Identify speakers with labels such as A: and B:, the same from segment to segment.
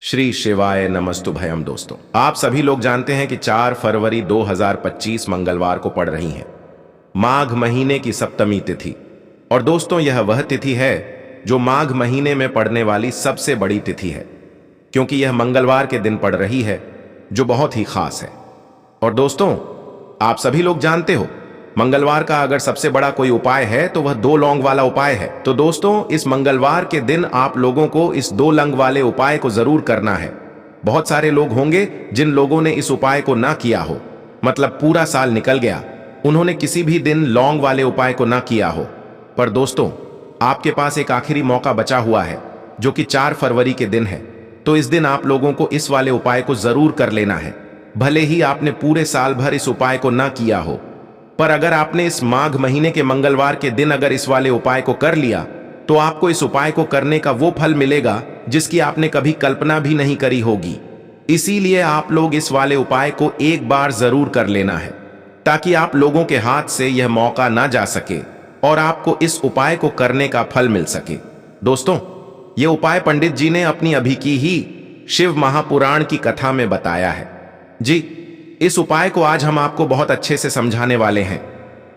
A: श्री शिवाय नमस्तुभयम। दोस्तों, आप सभी लोग जानते हैं कि 4 फरवरी 2025 मंगलवार को पड़ रही है माघ महीने की सप्तमी तिथि। और दोस्तों, यह वह तिथि है जो माघ महीने में पड़ने वाली सबसे बड़ी तिथि है, क्योंकि यह मंगलवार के दिन पड़ रही है, जो बहुत ही खास है। और दोस्तों, आप सभी लोग जानते हो, मंगलवार का अगर सबसे बड़ा कोई उपाय है तो वह 2 लौंग वाला उपाय है। तो दोस्तों, इस मंगलवार के दिन आप लोगों को इस 2 लौंग वाले उपाय को जरूर करना है। बहुत सारे लोग होंगे जिन लोगों ने इस उपाय को ना किया हो, मतलब पूरा साल निकल गया, उन्होंने किसी भी दिन लौंग वाले उपाय को ना किया हो। पर दोस्तों, आपके पास एक आखिरी मौका बचा हुआ है, जो कि 4 फरवरी के दिन है। तो इस दिन आप लोगों को इस वाले उपाय को जरूर कर लेना है, भले ही आपने पूरे साल भर इस उपाय को ना किया हो। पर अगर आपने इस माघ महीने के मंगलवार के दिन अगर इस वाले उपाय को कर लिया, तो आपको इस उपाय को करने का वो फल मिलेगा जिसकी आपने कभी कल्पना भी नहीं करी होगी। इसीलिए आप लोग इस वाले उपाय को एक बार जरूर कर लेना है, ताकि आप लोगों के हाथ से यह मौका ना जा सके और आपको इस उपाय को करने का फल मिल सके। दोस्तों, यह उपाय पंडित जी ने अपनी अभी की ही शिव महापुराण की कथा में बताया है। जी, इस उपाय को आज हम आपको बहुत अच्छे से समझाने वाले हैं।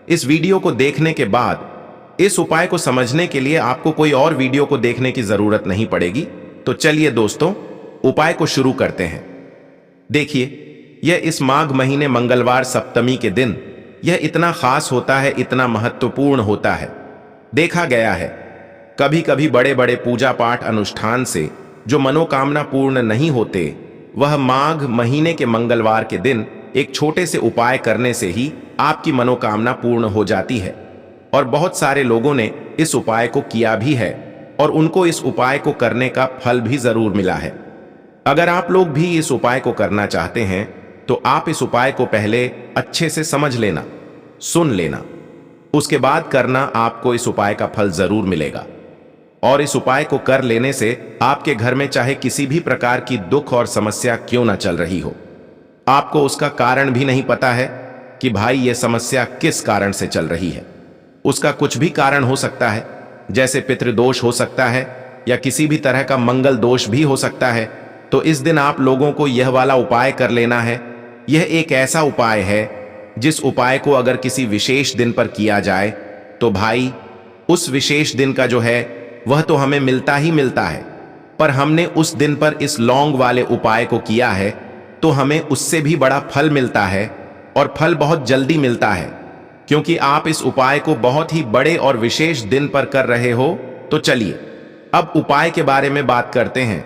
A: इस वीडियो को देखने के बाद इस उपाय को समझने के लिए आपको कोई और वीडियो को देखने की जरूरत नहीं पड़ेगी। तो चलिए दोस्तों, उपाय को शुरू करते हैं। देखिए, यह इस माघ महीने मंगलवार सप्तमी के दिन यह इतना खास होता है, इतना महत्वपूर्ण होता है। देखा गया है, कभी कभी बड़े बड़े पूजा पाठ अनुष्ठान से जो मनोकामना पूर्ण नहीं होते, वह माघ महीने के मंगलवार के दिन एक छोटे से उपाय करने से ही आपकी मनोकामना पूर्ण हो जाती है। और बहुत सारे लोगों ने इस उपाय को किया भी है और उनको इस उपाय को करने का फल भी जरूर मिला है। अगर आप लोग भी इस उपाय को करना चाहते हैं, तो आप इस उपाय को पहले अच्छे से समझ लेना, सुन लेना, उसके बाद करना। आपको इस उपाय का फल जरूर मिलेगा। और इस उपाय को कर लेने से आपके घर में चाहे किसी भी प्रकार की दुख और समस्या क्यों ना चल रही हो, आपको उसका कारण भी नहीं पता है कि भाई ये समस्या किस कारण से चल रही है। उसका कुछ भी कारण हो सकता है, जैसे पितृदोष हो सकता है या किसी भी तरह का मंगल दोष भी हो सकता है। तो इस दिन आप लोगों को यह वाला उपाय कर लेना है। यह एक ऐसा उपाय है जिस उपाय को अगर किसी विशेष दिन पर किया जाए, तो भाई उस विशेष दिन का जो है वह तो हमें मिलता ही मिलता है। पर हमने उस दिन पर इस लौंग वाले उपाय को किया है, तो हमें उससे भी बड़ा फल मिलता है, और फल बहुत जल्दी मिलता है, क्योंकि आप इस उपाय को बहुत ही बड़े और विशेष दिन पर कर रहे हो। तो चलिए अब उपाय के बारे में बात करते हैं।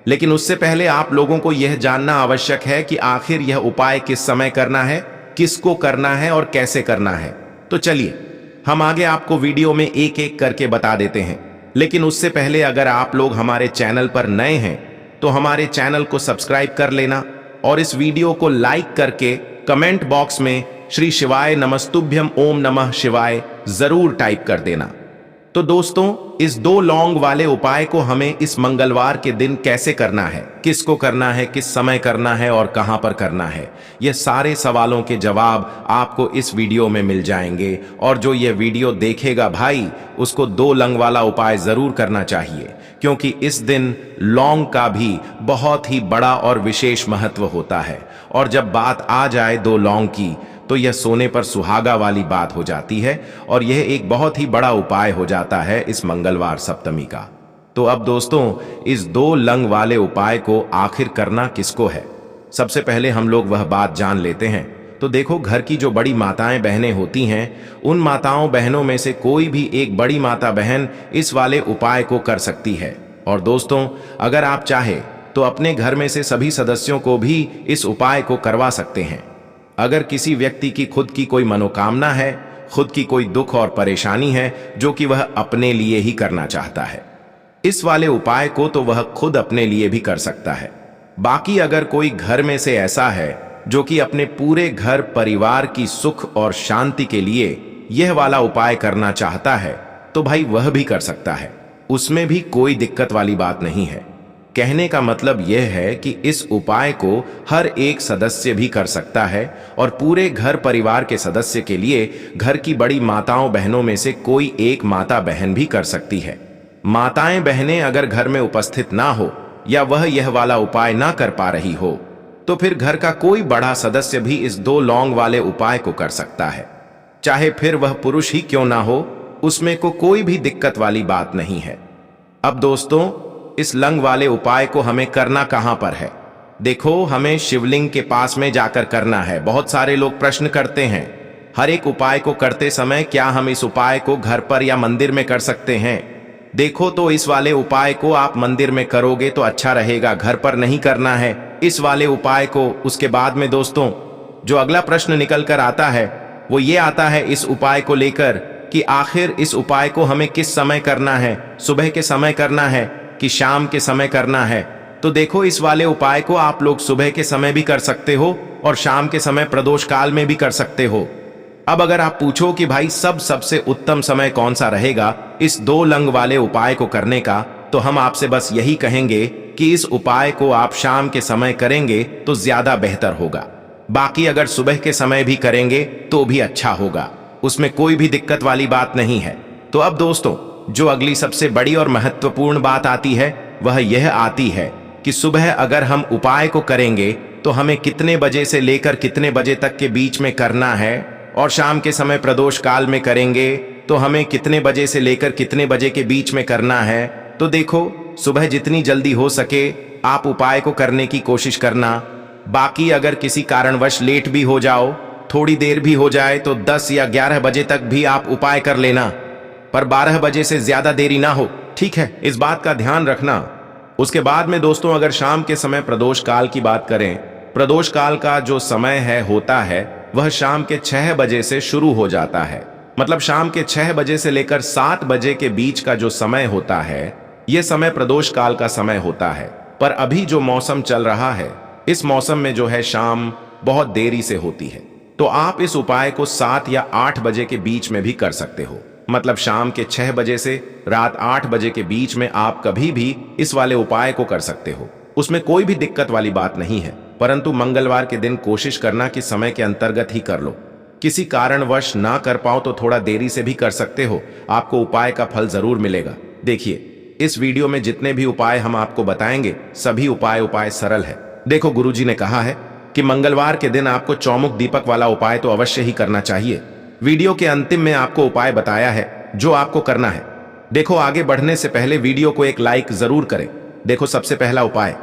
A: लेकिन उससे पहले आप लोगों को यह जानना आवश्यक है कि आखिर यह उपाय किस समय करना है, किसको करना है और कैसे करना है। तो चलिए हम आगे आपको वीडियो में एक एक करके बता देते हैं। लेकिन उससे पहले अगर आप लोग हमारे चैनल पर नए हैं, तो हमारे चैनल को सब्सक्राइब कर लेना और इस वीडियो को लाइक करके कमेंट बॉक्स में श्री शिवाय नमस्तुभ्यम ओम नमः शिवाय जरूर टाइप कर देना। तो दोस्तों, इस 2 लौंग वाले उपाय को हमें इस मंगलवार के दिन कैसे करना है, किसको करना है, किस समय करना है और कहां पर करना है, यह सारे सवालों के जवाब आपको इस वीडियो में मिल जाएंगे। और जो यह वीडियो देखेगा भाई, उसको 2 लौंग वाला उपाय जरूर करना चाहिए, क्योंकि इस दिन लौंग का भी बहुत ही बड़ा और विशेष महत्व होता है। और जब बात आ जाए 2 लौंग की, तो यह सोने पर सुहागा वाली बात हो जाती है, और यह एक बहुत ही बड़ा उपाय हो जाता है इस मंगलवार सप्तमी का। तो अब दोस्तों, इस 2 लौंग वाले उपाय को आखिर करना किसको है, सबसे पहले हम लोग वह बात जान लेते हैं। तो देखो, घर की जो बड़ी माताएं बहनें होती हैं, उन माताओं बहनों में से कोई भी एक बड़ी माता बहन इस वाले उपाय को कर सकती है। और दोस्तों, अगर आप चाहे तो अपने घर में से सभी सदस्यों को भी इस उपाय को करवा सकते हैं। अगर किसी व्यक्ति की खुद की कोई मनोकामना है, खुद की कोई दुख और परेशानी है जो कि वह अपने लिए ही करना चाहता है, इस वाले उपाय को तो वह खुद अपने लिए भी कर सकता है। बाकी अगर कोई घर में से ऐसा है जो कि अपने पूरे घर परिवार की सुख और शांति के लिए यह वाला उपाय करना चाहता है, तो भाई वह भी कर सकता है। उसमें भी कोई दिक्कत वाली बात नहीं है। कहने का मतलब यह है कि इस उपाय को हर एक सदस्य भी कर सकता है, और पूरे घर परिवार के सदस्य के लिए घर की बड़ी माताओं बहनों में से कोई एक माता बहन भी कर सकती है। माताएं बहनें अगर घर में उपस्थित ना हो या वह यह वाला उपाय ना कर पा रही हो, तो फिर घर का कोई बड़ा सदस्य भी इस 2 लौंग वाले उपाय को कर सकता है। चाहे फिर वह पुरुष ही क्यों ना हो, उसमें को कोई भी दिक्कत वाली बात नहीं है। अब दोस्तों, इस लंग वाले उपाय को हमें करना कहां पर है? देखो, हमें शिवलिंग के पास में जाकर करना है। बहुत सारे लोग प्रश्न करते हैं, हर एक उपाय को करते समय क्या हम इस उपाय को घर पर या मंदिर में कर सकते हैं? देखो, तो इस वाले उपाय को आप मंदिर में करोगे तो अच्छा रहेगा, घर पर नहीं करना है इस वाले उपाय को। उसके बाद में दोस्तों, जो अगला प्रश्न निकल कर आता है वो ये आता है इस उपाय को लेकर कि आखिर इस उपाय को हमें किस समय करना है, सुबह के समय करना है कि शाम के समय करना है? तो देखो, इस वाले उपाय को आप लोग सुबह के समय भी कर सकते हो और शाम के समय प्रदोष काल में भी कर सकते हो। अब अगर आप पूछो कि भाई सबसे उत्तम समय कौन सा रहेगा इस 2 लंग वाले उपाय को करने का, तो हम आपसे बस यही कहेंगे कि इस उपाय को आप शाम के समय करेंगे तो ज्यादा बेहतर होगा। बाकी अगर सुबह के समय भी करेंगे तो भी अच्छा होगा, उसमें कोई भी दिक्कत वाली बात नहीं है। तो अब दोस्तों, जो अगली सबसे बड़ी और महत्वपूर्ण बात आती है वह यह आती है कि सुबह अगर हम उपाय को करेंगे तो हमें कितने बजे से लेकर कितने बजे तक के बीच में करना है, और शाम के समय प्रदोष काल में करेंगे तो हमें कितने बजे से लेकर कितने बजे के बीच में करना है। तो देखो, सुबह जितनी जल्दी हो सके आप उपाय को करने की कोशिश करना। बाकी अगर किसी कारणवश लेट भी हो जाओ, थोड़ी देर भी हो जाए, तो 10 या 11 बजे तक भी आप उपाय कर लेना, पर 12 बजे से ज्यादा देरी ना हो, ठीक है? इस बात का ध्यान रखना। उसके बाद में दोस्तों, अगर शाम के समय प्रदोष काल की बात करें, प्रदोष काल का जो समय होता है वह शाम के 6 बजे से शुरू हो जाता है। मतलब शाम के 6 बजे से लेकर 7 बजे के बीच का जो समय होता है, यह समय प्रदोष काल का समय होता है। पर अभी जो मौसम चल रहा है, इस मौसम में जो है शाम बहुत देरी से होती है, तो आप इस उपाय को 7 या 8 बजे के बीच में भी कर सकते हो। मतलब शाम के 6 बजे से रात 8 बजे के बीच में आप कभी भी इस वाले उपाय को कर सकते हो, उसमें कोई भी दिक्कत वाली बात नहीं है। परंतु मंगलवार के दिन कोशिश करना कि समय के अंतर्गत ही कर लो। किसी कारणवश ना कर पाओ तो थोड़ा देरी से भी कर सकते हो, आपको उपाय का फल जरूर मिलेगा। देखिए, इस वीडियो में जितने भी उपाय हम आपको बताएंगे सभी उपाय सरल है। देखो, गुरुजी ने कहा है कि मंगलवार के दिन आपको चौमुख दीपक वाला उपाय तो अवश्य ही करना चाहिए। वीडियो के अंतिम में आपको उपाय बताया है जो आपको करना है। देखो, आगे बढ़ने से पहले वीडियो को एक लाइक जरूर करें। देखो, सबसे पहला उपाय,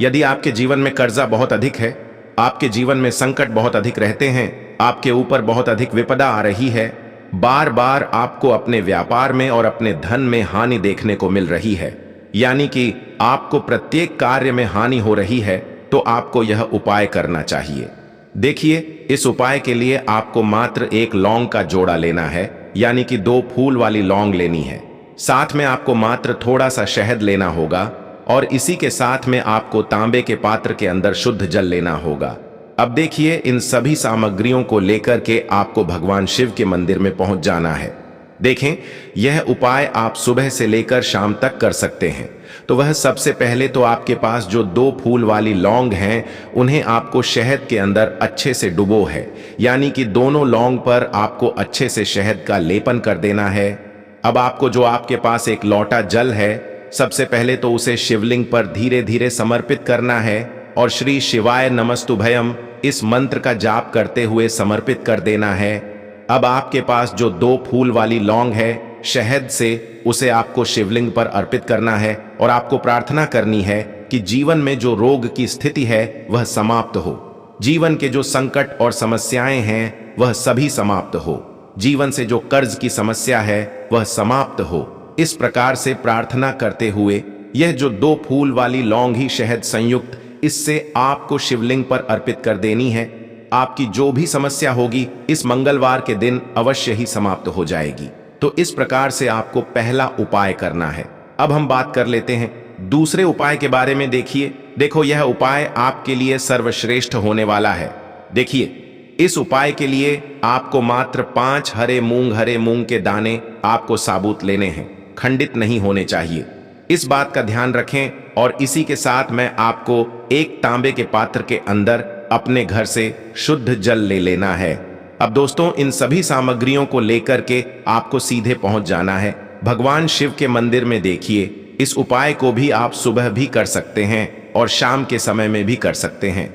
A: यदि आपके जीवन में कर्जा बहुत अधिक है, आपके जीवन में संकट बहुत अधिक रहते हैं, आपके ऊपर बहुत अधिक विपदा आ रही है, बार बार आपको अपने व्यापार में और अपने धन में हानि देखने को मिल रही है, यानी कि आपको प्रत्येक कार्य में हानि हो रही है, तो आपको यह उपाय करना चाहिए। देखिए, इस उपाय के लिए आपको मात्र 1 लौंग का जोड़ा लेना है, यानी कि 2 फूल वाली लौंग लेनी है। साथ में आपको मात्र थोड़ा सा शहद लेना होगा और इसी के साथ में आपको तांबे के पात्र के अंदर शुद्ध जल लेना होगा। अब देखिए, इन सभी सामग्रियों को लेकर के आपको भगवान शिव के मंदिर में पहुंच जाना है। देखें, यह उपाय आप सुबह से लेकर शाम तक कर सकते हैं। तो वह सबसे पहले तो आपके पास जो 2 फूल वाली लौंग हैं, उन्हें आपको शहद के अंदर अच्छे से डुबो है, यानी कि दोनों लौंग पर आपको अच्छे से शहद का लेपन कर देना है। अब आपको जो आपके पास एक लोटा जल है, सबसे पहले तो उसे शिवलिंग पर धीरे धीरे समर्पित करना है और श्री शिवाय नमस्तुभयम इस मंत्र का जाप करते हुए समर्पित कर देना है। अब आपके पास जो 2 फूल वाली लौंग है, शहद से उसे आपको शिवलिंग पर अर्पित करना है और आपको प्रार्थना करनी है कि जीवन में जो रोग की स्थिति है वह समाप्त हो, जीवन के जो संकट और समस्याएं हैं वह सभी समाप्त हो, जीवन से जो कर्ज की समस्या है वह समाप्त हो। इस प्रकार से प्रार्थना करते हुए यह जो 2 फूल वाली लौंग ही शहद संयुक्त, इससे आपको शिवलिंग पर अर्पित कर देनी है। आपकी जो भी समस्या होगी इस मंगलवार के दिन अवश्य ही समाप्त हो जाएगी। तो इस प्रकार से आपको पहला उपाय करना है। अब हम बात कर लेते हैं दूसरे उपाय के बारे में। देखो, यह उपाय आपके लिए सर्वश्रेष्ठ होने वाला है। देखिए, इस उपाय के लिए आपको मात्र 5 हरे मूंग के दाने आपको साबुत लेने हैं, खंडित नहीं होने चाहिए। इस बात का ध्यान रखें। और इसी के साथ मैं आपको एक तांबे के पात्र के अंदर अपने घर से शुद्ध जल ले लेना है। अब दोस्तों, इन सभी सामग्रियों को लेकर के आपको सीधे पहुंच जाना है भगवान शिव के मंदिर में। देखिए, इस उपाय को भी आप सुबह भी कर सकते हैं और शाम के समय में भी कर सकते हैं।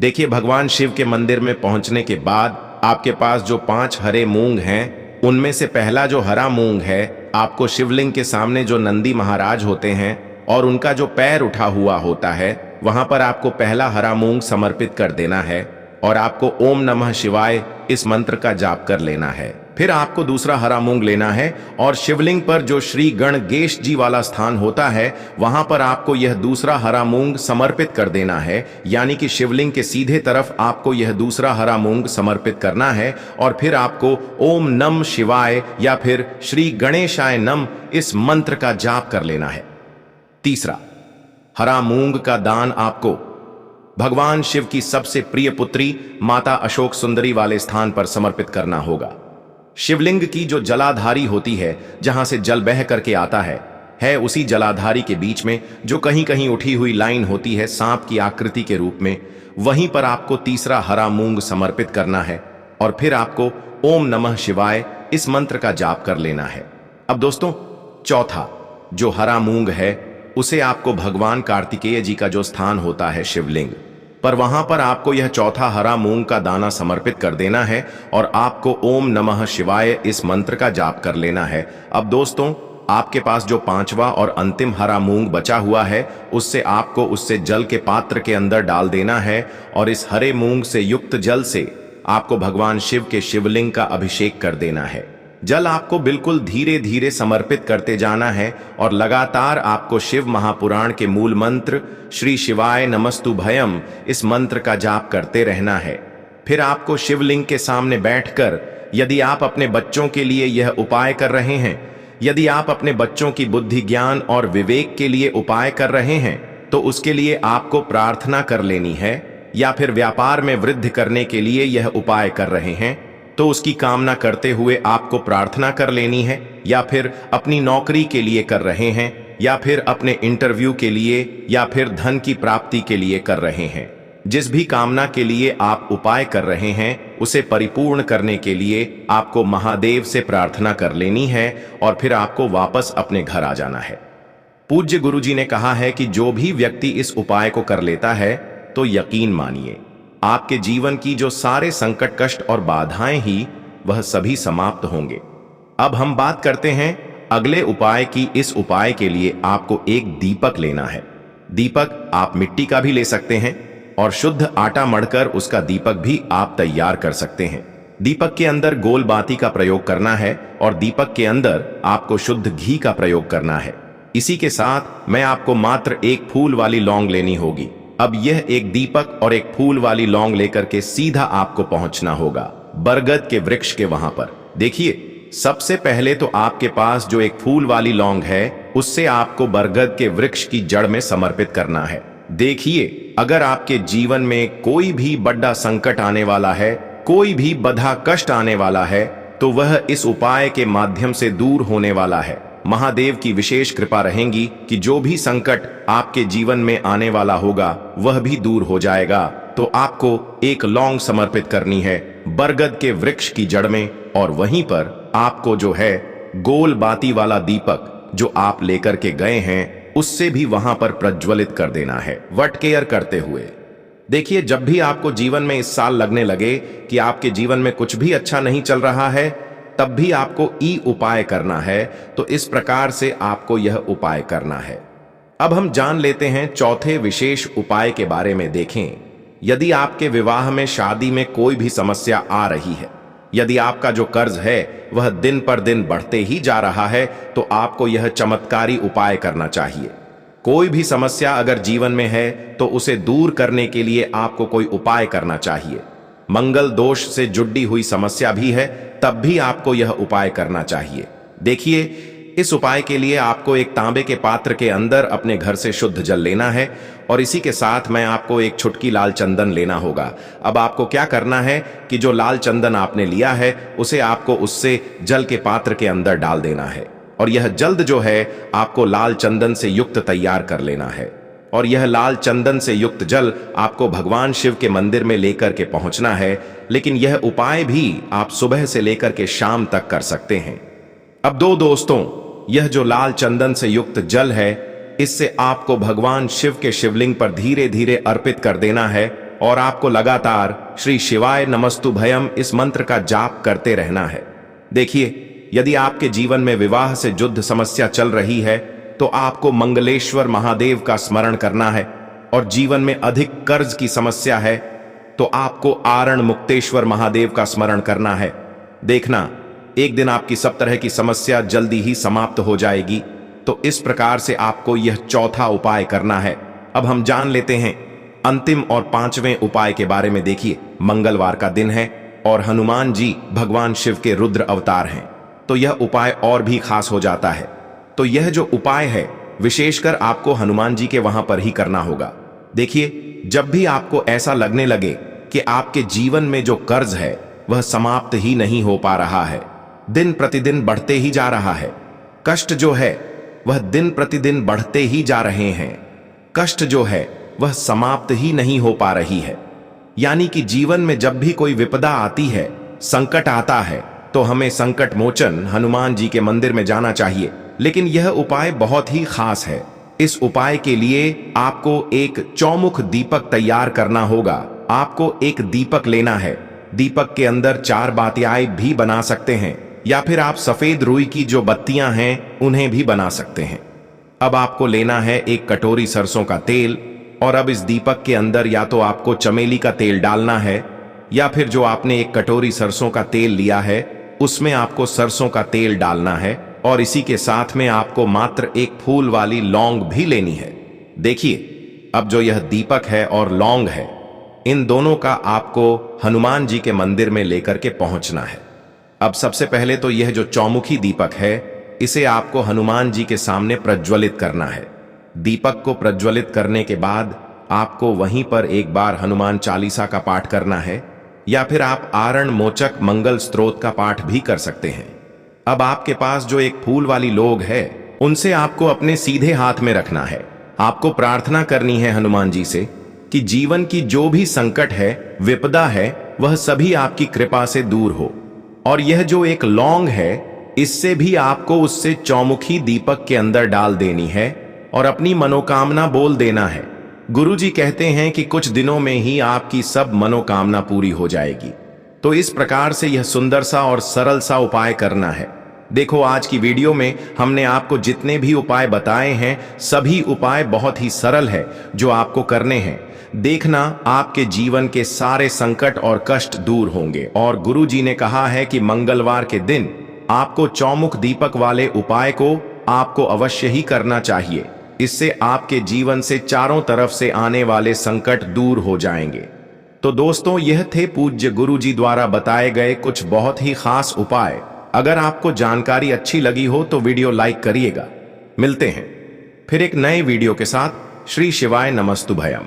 A: देखिए, भगवान शिव के मंदिर में पहुंचने के बाद आपके पास जो 5 हरे मूंग हैं, उनमें से पहला जो हरा मूंग है, आपको शिवलिंग के सामने जो नंदी महाराज होते हैं और उनका जो पैर उठा हुआ होता है, वहां पर आपको पहला हरा मूंग समर्पित कर देना है और आपको ओम नमः शिवाय इस मंत्र का जाप कर लेना है। फिर आपको दूसरा हरा मूंग लेना है और शिवलिंग पर जो श्री गणगेश जी वाला स्थान होता है, वहां पर आपको यह दूसरा हरा मूंग समर्पित कर देना है। यानी कि शिवलिंग के सीधे तरफ आपको यह दूसरा हरा मूंग समर्पित करना है और फिर आपको ओम नम शिवाय या फिर श्री गणेशाय नम इस मंत्र का जाप कर लेना है। तीसरा, हरा मूंग का दान आपको भगवान शिव की सबसे प्रिय पुत्री माता अशोक सुंदरी वाले स्थान पर समर्पित करना होगा। शिवलिंग की जो जलाधारी होती है, जहां से जल बह करके आता है उसी जलाधारी के बीच में जो कहीं कहीं उठी हुई लाइन होती है सांप की आकृति के रूप में, वहीं पर आपको तीसरा हरा मूंग समर्पित करना है और फिर आपको ओम नमः शिवाय इस मंत्र का जाप कर लेना है। अब दोस्तों, चौथा जो हरा मूंग है, उसे आपको भगवान कार्तिकेय जी का जो स्थान होता है शिवलिंग पर, वहां पर आपको यह चौथा हरा मूंग का दाना समर्पित कर देना है और आपको ओम नमः शिवाय इस मंत्र का जाप कर लेना है। अब दोस्तों, आपके पास जो 5वां और अंतिम हरा मूंग बचा हुआ है, उससे आपको उससे जल के पात्र के अंदर डाल देना है और इस हरे मूंग से युक्त जल से आपको भगवान शिव के शिवलिंग का अभिषेक कर देना है। जल आपको बिल्कुल धीरे धीरे समर्पित करते जाना है और लगातार आपको शिव महापुराण के मूल मंत्र श्री शिवाय नमस्तुभयम इस मंत्र का जाप करते रहना है। फिर आपको शिवलिंग के सामने बैठकर, यदि आप अपने बच्चों के लिए यह उपाय कर रहे हैं, यदि आप अपने बच्चों की बुद्धि ज्ञान और विवेक के लिए उपाय कर रहे हैं, तो उसके लिए आपको प्रार्थना कर लेनी है। या फिर व्यापार में वृद्धि करने के लिए यह उपाय कर रहे हैं, तो उसकी कामना करते हुए आपको प्रार्थना कर लेनी है। या फिर अपनी नौकरी के लिए कर रहे हैं, या फिर अपने इंटरव्यू के लिए, या फिर धन की प्राप्ति के लिए कर रहे हैं, जिस भी कामना के लिए आप उपाय कर रहे हैं, उसे परिपूर्ण करने के लिए आपको महादेव से प्रार्थना कर लेनी है और फिर आपको वापस अपने घर आ जाना है। पूज्य गुरुजी ने कहा है कि जो भी व्यक्ति इस उपाय को कर लेता है, तो यकीन मानिए आपके जीवन की जो सारे संकट, कष्ट और बाधाएं ही वह सभी समाप्त होंगे। अब हम बात करते हैं अगले उपाय की। इस उपाय के लिए आपको एक दीपक लेना है। दीपक आप मिट्टी का भी ले सकते हैं और शुद्ध आटा मढ़कर उसका दीपक भी आप तैयार कर सकते हैं। दीपक के अंदर गोल बाती का प्रयोग करना है और दीपक के अंदर आपको शुद्ध घी का प्रयोग करना है। इसी के साथ मैं आपको मात्र एक फूल वाली लौंग लेनी होगी। अब यह एक दीपक और एक फूल वाली लौंग लेकर के सीधा आपको पहुंचना होगा बरगद के वृक्ष के वहां पर। देखिए, सबसे पहले तो आपके पास जो एक फूल वाली लौंग है, उससे आपको बरगद के वृक्ष की जड़ में समर्पित करना है। देखिए, अगर आपके जीवन में कोई भी बड़ा संकट आने वाला है, कोई भी बधा कष्ट आने वाला है, तो वह इस उपाय के माध्यम से दूर होने वाला है। महादेव की विशेष कृपा रहेगी कि जो भी संकट आपके जीवन में आने वाला होगा, वह भी दूर हो जाएगा। तो आपको एक लौंग समर्पित करनी है बरगद के वृक्ष की जड़ में और वहीं पर आपको जो है गोल बाती वाला दीपक जो आप लेकर के गए हैं, उससे भी वहां पर प्रज्वलित कर देना है वट केयर करते हुए। देखिए, जब भी आपको जीवन में इस साल लगने लगे कि आपके जीवन में कुछ भी अच्छा नहीं चल रहा है, तब भी आपको ई उपाय करना है। तो इस प्रकार से आपको यह उपाय करना है। अब हम जान लेते हैं चौथे विशेष उपाय के बारे में। देखें, यदि आपके विवाह में, शादी में कोई भी समस्या आ रही है, यदि आपका जो कर्ज है वह दिन पर दिन बढ़ते ही जा रहा है, तो आपको यह चमत्कारी उपाय करना चाहिए। कोई भी समस्या अगर जीवन में है, तो उसे दूर करने के लिए आपको कोई उपाय करना चाहिए। मंगल दोष से जुड़ी हुई समस्या भी है, तब भी आपको यह उपाय करना चाहिए। देखिए, इस उपाय के लिए आपको एक तांबे के पात्र के अंदर अपने घर से शुद्ध जल लेना है और इसी के साथ में आपको एक चुटकी लाल चंदन लेना होगा। अब आपको क्या करना है कि जो लाल चंदन आपने लिया है, उसे आपको उससे जल के पात्र के अंदर डाल देना है और यह जल्द जो है आपको लाल चंदन से युक्त तैयार कर लेना है। और यह लाल चंदन से युक्त जल आपको भगवान शिव के मंदिर में लेकर के पहुंचना है। लेकिन यह उपाय भी आप सुबह से लेकर के शाम तक कर सकते हैं। अब दोस्तों, यह जो लाल चंदन से युक्त जल है, इससे आपको भगवान शिव के शिवलिंग पर धीरे धीरे अर्पित कर देना है और आपको लगातार श्री शिवाय नमस्तुभयम इस मंत्र का जाप करते रहना है। देखिए, यदि आपके जीवन में विवाह से जुद्ध समस्या चल रही है तो आपको मंगलेश्वर महादेव का स्मरण करना है, और जीवन में अधिक कर्ज की समस्या है तो आपको आरण मुक्तेश्वर महादेव का स्मरण करना है। देखना, एक दिन आपकी सब तरह की समस्या जल्दी ही समाप्त हो जाएगी। तो इस प्रकार से आपको यह चौथा उपाय करना है। अब हम जान लेते हैं अंतिम और पांचवें उपाय के बारे में। देखिए, मंगलवार का दिन है और हनुमान जी भगवान शिव के रुद्र अवतार हैं, तो यह उपाय और भी खास हो जाता है। तो यह जो उपाय है, विशेषकर आपको हनुमान जी के वहां पर ही करना होगा। देखिए, जब भी आपको ऐसा लगने लगे कि आपके जीवन में जो कर्ज है वह समाप्त ही नहीं हो पा रहा है, दिन प्रतिदिन बढ़ते ही जा रहा है, कष्ट जो है वह दिन प्रतिदिन बढ़ते ही जा रहे हैं, कष्ट जो है वह समाप्त ही नहीं हो पा रही है, यानी कि जीवन में जब भी कोई विपदा आती है, संकट आता है, तो हमें संकट मोचन हनुमान जी के मंदिर में जाना चाहिए। लेकिन यह उपाय बहुत ही खास है। इस उपाय के लिए आपको एक चौमुख दीपक तैयार करना होगा। आपको एक दीपक लेना है। दीपक के अंदर 4 बातियाएं भी बना सकते हैं, या फिर आप सफेद रुई की जो बत्तियां हैं उन्हें भी बना सकते हैं। अब आपको लेना है एक कटोरी सरसों का तेल, और अब इस दीपक के अंदर या तो आपको चमेली का तेल डालना है, या फिर जो आपने एक कटोरी सरसों का तेल लिया है उसमें आपको सरसों का तेल डालना है, और इसी के साथ में आपको मात्र एक फूल वाली लौंग भी लेनी है। देखिए, अब जो यह दीपक है और लौंग है, इन दोनों का आपको हनुमान जी के मंदिर में लेकर के पहुंचना है। अब सबसे पहले तो यह जो चौमुखी दीपक है, इसे आपको हनुमान जी के सामने प्रज्वलित करना है। दीपक को प्रज्वलित करने के बाद आपको वहीं पर एक बार हनुमान चालीसा का पाठ करना है, या फिर आप आरण मोचक मंगल स्तोत्र का पाठ भी कर सकते हैं। अब आपके पास जो एक फूल वाली लौंग है, उनसे आपको अपने सीधे हाथ में रखना है। आपको प्रार्थना करनी है हनुमान जी से कि जीवन की जो भी संकट है, विपदा है, वह सभी आपकी कृपा से दूर हो। और यह जो एक लौंग है, इससे भी आपको उससे चौमुखी दीपक के अंदर डाल देनी है और अपनी मनोकामना बोल देना है। गुरुजी कहते हैं कि कुछ दिनों में ही आपकी सब मनोकामना पूरी हो जाएगी। तो इस प्रकार से यह सुंदर सा और सरल सा उपाय करना है। देखो, आज की वीडियो में हमने आपको जितने भी उपाय बताए हैं, सभी उपाय बहुत ही सरल है जो आपको करने हैं। देखना, आपके जीवन के सारे संकट और कष्ट दूर होंगे। और गुरुजी ने कहा है कि मंगलवार के दिन आपको चौमुख दीपक वाले उपाय को आपको अवश्य ही करना चाहिए। इससे आपके जीवन से चारों तरफ से आने वाले संकट दूर हो जाएंगे। तो दोस्तों, यह थे पूज्य गुरुजी द्वारा बताए गए कुछ बहुत ही खास उपाय। अगर आपको जानकारी अच्छी लगी हो तो वीडियो लाइक करिएगा। मिलते हैं फिर एक नए वीडियो के साथ। श्री शिवाय नमस्तुभयम।